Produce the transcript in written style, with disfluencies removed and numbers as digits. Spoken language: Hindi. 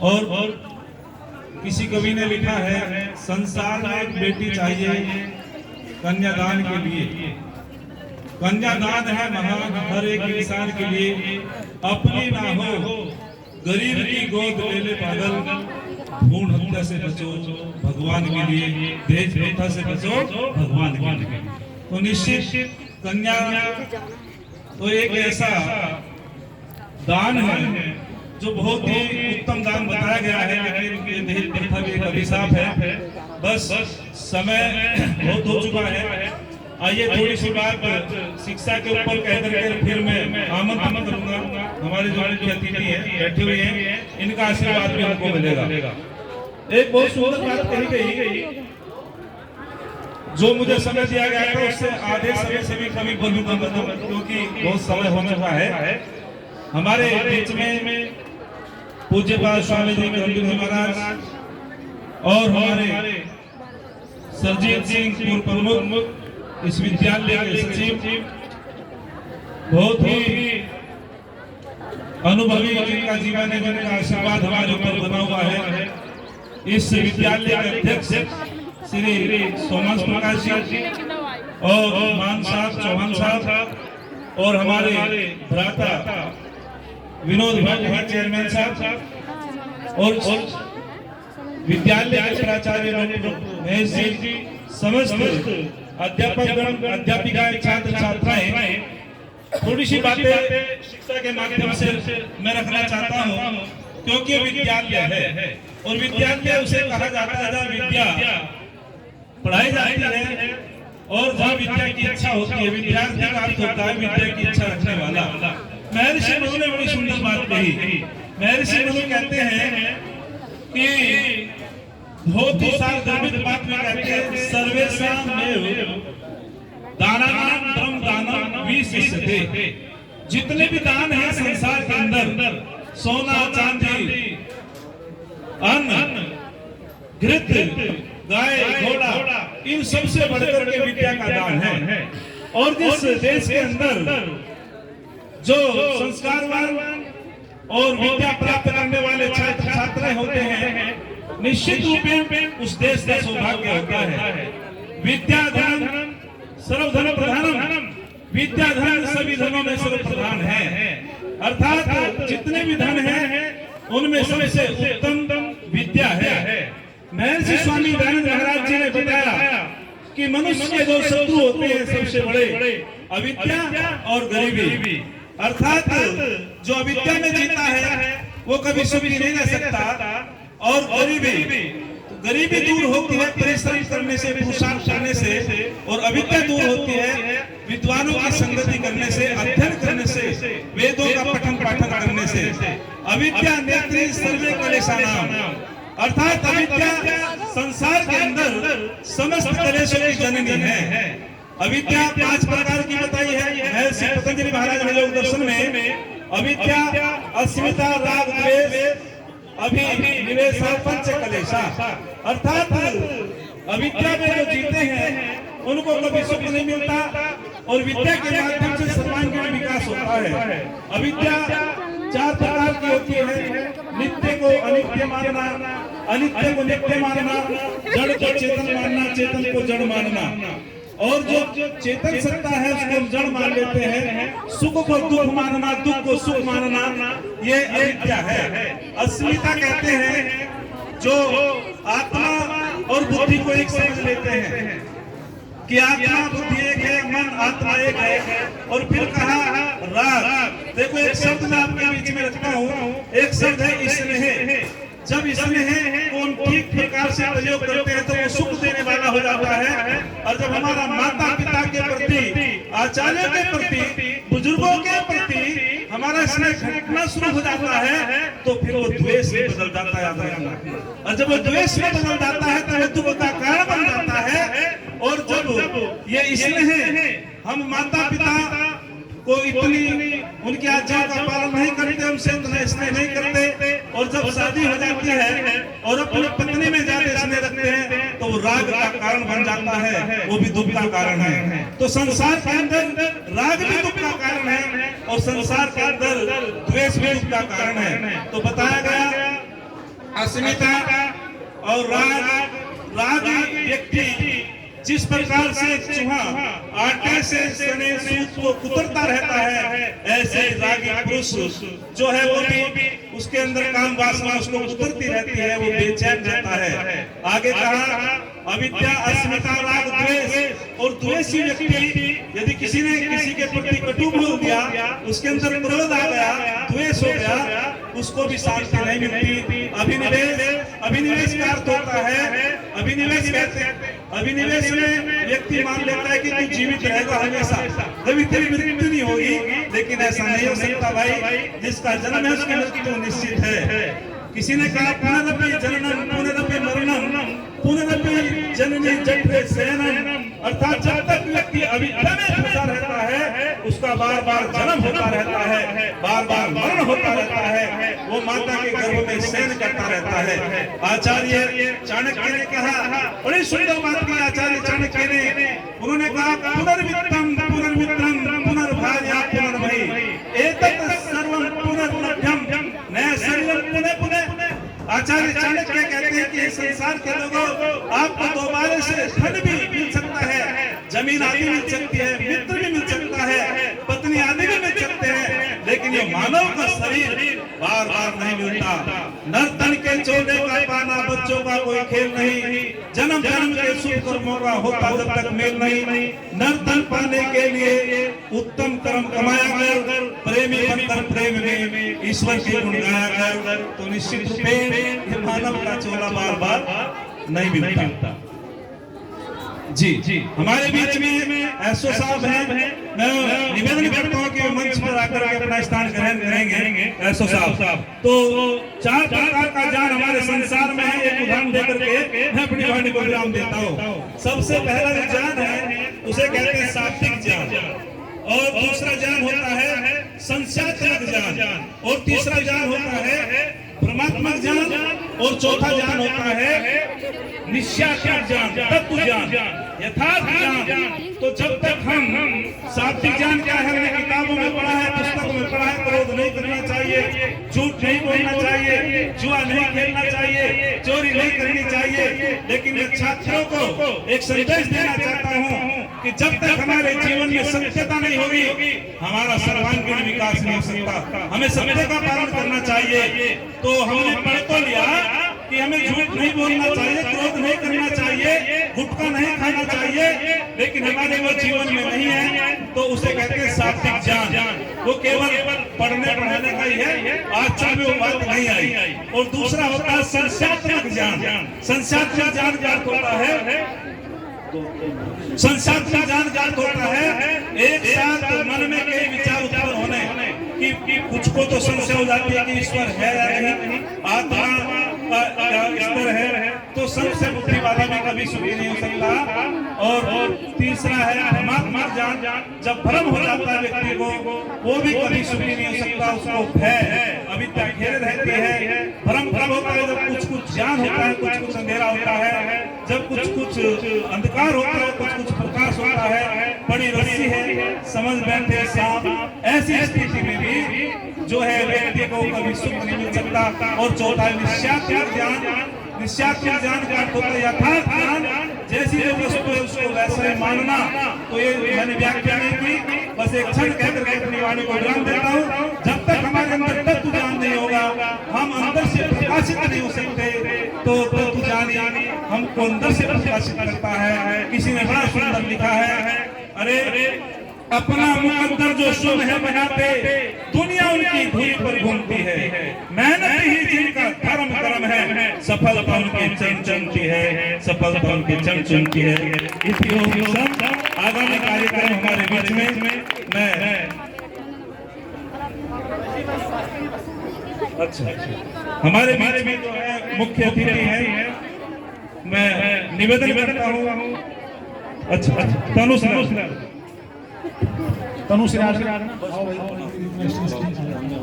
और किसी कवि ने लिखा है, संसार में एक बेटी चाहिए कन्यादान के लिए। कन्यादान है महान हर एक इंसान के लिए। अपनी ना हो गरीब की गोद ले ले पागल, भ्रूण हत्या से बचो भगवान के लिए, दहेज प्रथा से बचो भगवान के लिए। तो निश्चित कन्या तो एक ऐसा दान है जो बहुत ही उत्तम दान बताया गया है, लेकिन दहेज प्रथा भी एक अभिशाप है। बस समय बहुत हो चुका है। आइए थोड़ी सी बात शिक्षा के ऊपर कह करके फिर मैं आमंत्रित करूंगा हमारे जो मुख्य अतिथि हैं बैठे हुए हैं, इनका आशीर्वाद भी हमको मिलेगा। एक बहुत सुंदर बात कही गई, जो मुझे समय दिया गया था उससे आधे समय से भी कमी बोलूंगा, क्योंकि बहुत समय हो चुका है। हमारे बीच में पूज्यपाद स्वामी जी गंभीर महाराज और हमारे सरजीत सिंह पूर्व प्रमुख, इस विद्यालय के सचिव, बहुत ही अनुभवी जिनका जीवन है, जिनका आशीर्वाद हमारे ऊपर बना हुआ है। इस विद्यालय के अध्यक्ष श्री सोमन प्रकाश जी और मान साहब, चौहान साहब और हमारे भ्राता विनोद भाई चेयरमैन साहब और विद्यालय के प्राचार्य महेश जी, समस्त अध्यापक अध्यापिकाएं, छात्र छात्राएं, थोड़ी सी बातें शिक्षा के माध्यम से मैं रखना चाहता हूँ, क्योंकि विद्यालय है और विद्यालय उसे कहा जाता है जहाँ विद्या पढ़ाई जाती है और जहाँ विद्या की इच्छा होती है। विद्यार्थी का अर्थ होता है विद्या की इच्छा रखने वाला। महर्षि मनु ने बड़ी सुंदर बात कही। महर्षि मनु कहते हैं कि बहुत ही सार्वधर्मिक बात में कहते हैं, सर्वेषामेव दानानां ब्रह्म दानं विशिष्यते। जितने भी दान हैं संसार के अंदर, सोना चांदी, अन्न, घृत, गाय घोड़ा, इन सबसे बढ़कर के विद्या का दान है। और जिस देश के अंदर जो संस्कारवान और विद्या प्राप्त करने वाले छात्र छात्राएं होते हैं, निश्चित रूप में उस देश का सौभाग्य होता है। विद्या धन सर्वधन प्रधानम, विद्या धन सभी धनों में सर्वप्रधान है। अर्थात जितने भी धन हैं उनमें सबसे उत्तम विद्या है। महर्षि स्वामी दयानंद महाराज जी ने बताया कि मनुष्य के दो शत्रु होते हैं सबसे बड़े, अविद्या और गरीबी। अर्थात जो अविद्या में जीता है वो कभी सुखी नहीं रह सकता, और गरीबी दूर होती है परिश्रम करने से, पुरुषार्थ करने से, और अविद्या दूर होती है विद्वानों की संगति करने से, अध्ययन करने से, वेदों का पठन पाठन करने से। अविद्या नेत्री सर्वे कलेशानाम, अर्थात अविद्या संसार के अंदर समस्त कलेशों की जननी है। अविद्या 5 प्रकार की बताई है श्री पतंजलि महाराज ने योग दर्शन में। अविद्या अस्मिता राग द्वेष अभिनिवेशा पंच कलेशा, अर्थात अविद्या में जो जीते हैं उनको कभी सुख नहीं मिलता, और विद्या के माध्यम से सर्वांगीण विकास होता है। अविद्या 4 प्रकार की होती है, नित्य को अनित्य मानना, अनित्य को नित्य मानना, जड़ को चेतन मानना, चेतन को जड़ मानना। और जो चेतन सत्ता है उसको हम जड़ मान लेते हैं। सुख को दुख मानना, दुख को सुख मानना, ये अविद्या है। अस्मिता कहते हैं जो आत्मा और बुद्धि को एक समझ लेते हैं कि आत्मा बुद्धि एक है, मन आत्मा एक है। और फिर कहा राग। देखो एक शब्द मैं आपके बीच में रखता हूँ, एक शब्द है स्नेह। जब स्नेह को ठीक प्रकार से प्रयोग करते हैं तो वो सुख देने वाला हो जाता है। और जब हमारा माता पिता के प्रति, आचार्यों के प्रति, बुजुर्गों के प्रति हमारा स्नेह घटना शुरू हो जाता है तो फिर वो द्वेष में बदल जाता है। और जब वो द्वेष में बदल जाता है तो वो दुख का कारण बन जाता है। और जब ये स्नेह हम माता पिता को इतनी उनकी आज्ञा का पालन नहीं करते, उनसे उतना स्नेह नहीं करते, और जब शादी हो जाती है और अपनी पत्नी में ज्यादा स्नेह रखते हैं तो वो राग का कारण बन जाता है, वो भी दुख का कारण है। तो संसार के अंदर राग भी दुख का कारण है और संसार के अंदर द्वेष भी दुख का कारण है। तो बताया गया अस्मिता और राग व्यक्ति जिस प्रकार से चूहा आटे से सने सूत को कुतरता रहता है, ऐसे रागी पुरुष जो है वो भी उसके अंदर काम वासना उसको कुतरती रहती है, वो बेचैन रहता है। आगे कहा अविद्या, अस्मिता, राग, द्वेष और द्वेषी व्यक्ति यदि किसी ने किसी के प्रति कटु बोल दिया, उसके अंदर क्रोध आ गया, द्वेष हो गया, उसको भी शांति नहीं मिलती। अभिनिवेश का अर्थ होता है, अभिनिवेश कहते हैं, अभिनिवेश में व्यक्ति मान लेता है कि तू जीवित रहेगा हमेशा, कभी तेरी मृत्यु नहीं होगी, लेकिन ऐसा नहीं हो सकता भाई। जिसका जन्म है उसकी मृत्यु निश्चित है। किसी ने कहा पुनरपि जननम पुनरपि मरणम पुनरपि जननी जठरे शयनम, अर्थात जब तक व्यक्ति अविद्या में फंसा रहता है उसका बार बार जन्म होता रहता है, बार बार मरण होता रहता है, वो माता के गर्भ में शयन करता रहता है। आचार्य चाणक्य ने कहा, बड़ी सुंदर बात की आचार्य चाणक्य ने, उन्होंने कहा पुनर्वित्तम पुनर्मित्रम पुनर्भार्या पुनर्भयी एतत् सर्वं पुनर्लभ्यम नया शरीरम पुनः पुनः। आचार्य चाणक्य कहते हैं कि संसार के लोगों आपको दोबारा से धन भी मिल सकता है, जमीन आदि मिल सकती है, मित्र भी मिल सकता है, पत्नी आदि भी मिल सकते हैं, लेकिन ये मानव का शरीर बार बार नहीं मिलता। नर्तन के चोले का पाना बच्चों का कोई खेल नहीं, जन्म जन्म के शुभ कर्मों का होता जब तक मेल नहीं। नर्तन पाने के लिए उत्तम कर्म कमाया कर, प्रेमी बनकर प्रेम में ईश्वर के गुण गाया कर, तो निश्चित रूपे ये मानव का चोला बार बार नहीं मिलता। जी हमारे बीच में एसओ साहब हैं, मैं निवेदन करता हूँ कि मंच पर आकर के अपना स्थान ग्रहण करेंगे। एसओ साहब तो 4 प्रकार का ज्ञान हमारे संसार में है, एक उदाहरण देकर के मैं अपनी वाणी को विराम देता हूँ। सबसे पहला जो ज्ञान है उसे कहते हैं सात्विक ज्ञान, और दूसरा ज्ञान होता है संस्यात्मक ज्ञान, और तीसरा ज्ञान होता है परमात्मक ज्ञान, और चौथा ज्ञान होता है निश्चयात्मक ज्ञान, तत्व ज्ञान, यथार्थ ज्ञान। तो जब तक हम सात्विक ज्ञान क्या है, हमने किताबों में पढ़ा है, पुस्तकों में पढ़ा है, क्रोध नहीं करना चाहिए, झूठ नहीं बोलना चाहिए, जुआ नहीं खेलना चाहिए, चोरी नहीं करनी चाहिए, लेकिन मैं छात्रों को एक संदेश देना चाहता हूँ कि जब तक हमारे जीवन में सत्यता नहीं होगी हमारा सर्वांगीण विकास नहीं हो सकता। हमें सत्य का पालन करना चाहिए। तो हमने पढ़ तो लिया कि हमें झूठ नहीं बोलना चाहिए, क्रोध नहीं करना चाहिए, गुटखा नहीं खाना चाहिए, लेकिन हमारे वो जीवन में नहीं है, तो उसे कहते हैं सात्विक ज्ञान। वो केवल पढ़ने पढ़ाने का ही है, आचरण में वो बात नहीं आई। और दूसरा होता है संस्यात्मक ज्ञान। संस्यात्मक ज्ञान क्या होता है? संस्यात्मक ज्ञान होता है एक साथ मन में कई विचार उत्पन्न होने कि कुछ को तो संशय हो जाती है कि ईश्वर है या नहीं, आत्मा ईश्वर है, तो सबसे बुद्धि वाला भी कभी सुखी नहीं हो सकता। और तीसरा है परमात्मा ज्ञान, जब भ्रम हो जाता है व्यक्ति को वो भी कभी सुखी नहीं हो सकता, उसको भय अविद्या घेरे रहती है। भ्रम होता है जब कुछ ज्ञान होता है, कुछ अंधेरा होता है, जब कुछ अंधकार होता है, कुछ प्रकाश होता है, बड़ी रस्सी है समझ बैठे सांप। ऐसी स्थिति में भी जो है व्यक्ति को कभी सुख नहीं मिल सकता। और चौथा निश्चयात्मक ज्ञान। निश्चयात्मक ज्ञान का अर्थ होता है यथार्थ ज्ञान, जैसी जो वस्तु है उसको वैसा ही मानना। तो ये मैंने व्याख्या नहीं की, बस एक क्षण कहकर के अपनी वाणी को विराम देता हूँ। जब तक हमारे अंदर तत्व ज्ञान नहीं होगा, हम अंदर से प्रकाशित नहीं हो सकते। तो तत्व ज्ञान हमको अंदर से प्रकाशित करता है। किसी ने बड़ा सुंदर लिखा है, अरे अपना मुकद्दर जो शुभ है बनाते, दुनिया उनकी धूल पर घूमती है, मेहनत ही जिनका धर्म कर्म है, सफलता उनके चरण चुनती है, सफलता उनके चरण चुनती है। आगामी कार्यक्रम हमारे बीच में मैं हमारे बीच में जो है मुख्य अतिथि है, मैं निवेदन करता हूँ। तनु